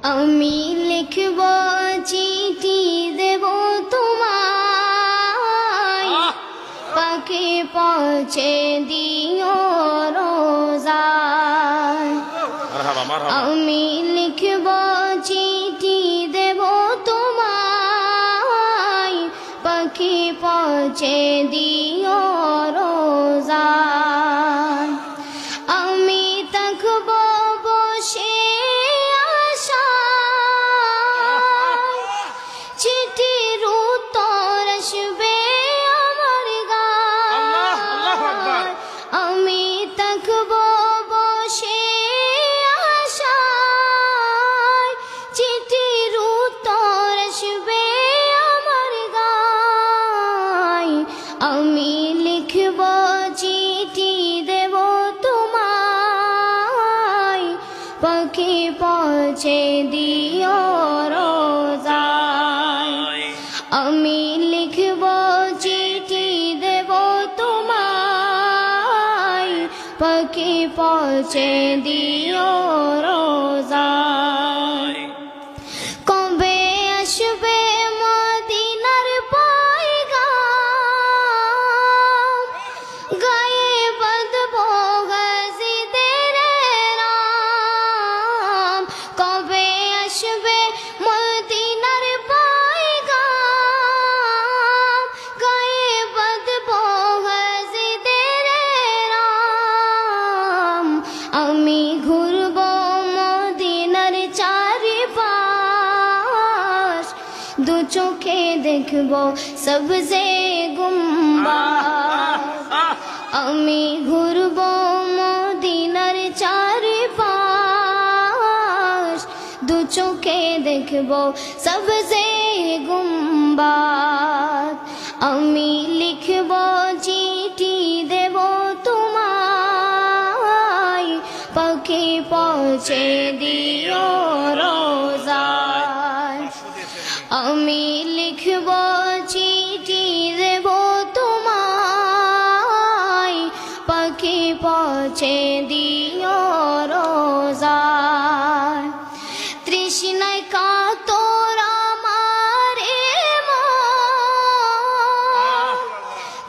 আমি লিখব চিঠি দেব তোমায়, পাখি পৌঁছে দিও রোজায়। আমি লিখব চিঠি দেব তোমায়, পাখি পৌঁছে দিও রোজায়। আমি থাকব বসে আশায়, চিঠির উত্তর আসবে আমার গায়। আমি থাকব বসে আশায়, চিঠির উত্তর আসবে আমার গায়। আমি লিখব চিঠি দেব তোমায়, পাখি পৌঁছে দিও রোজায়। আমি লিখব চিঠি দেব তোমায়, পাখি পৌঁছে দিও রোজায়। কবে আসবে মদিনার পয়গাম, গায়ে বাঁধব গাজীদের নাম। কবে আসবে মদিনার পয়গাম, গায়ে বাঁধব গাজীদের নাম। আমি ঘুরব মদিনার চারিপাশ, দু চোখে দেখব সবজে গুম্বাদ। আমি ঘুরব মদিনার চারিপাশ, দু চোখে দেখব সবজে গুম্বাদ। আমি লিখব চিঠি দেব তোমায়, পাখি পৌঁছে দিও রোজায়। আমি লিখব চিঠি দেব তোমায়, পাখি পৌঁছে দিও রোজায়। তৃষ্ণায় কাতর আমার মন,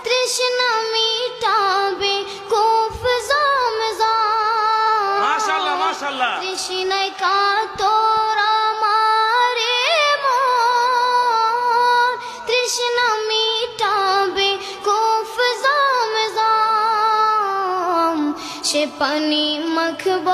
তৃষ্ণা মিটাবে কুফ জমজম। মাশাআল্লাহ মাশাআল্লাহ। তৃষ্ণায় কাতর আমার মন, তৃষ্ণা মিটাবে কুফ জমজম। সে পানি মাখব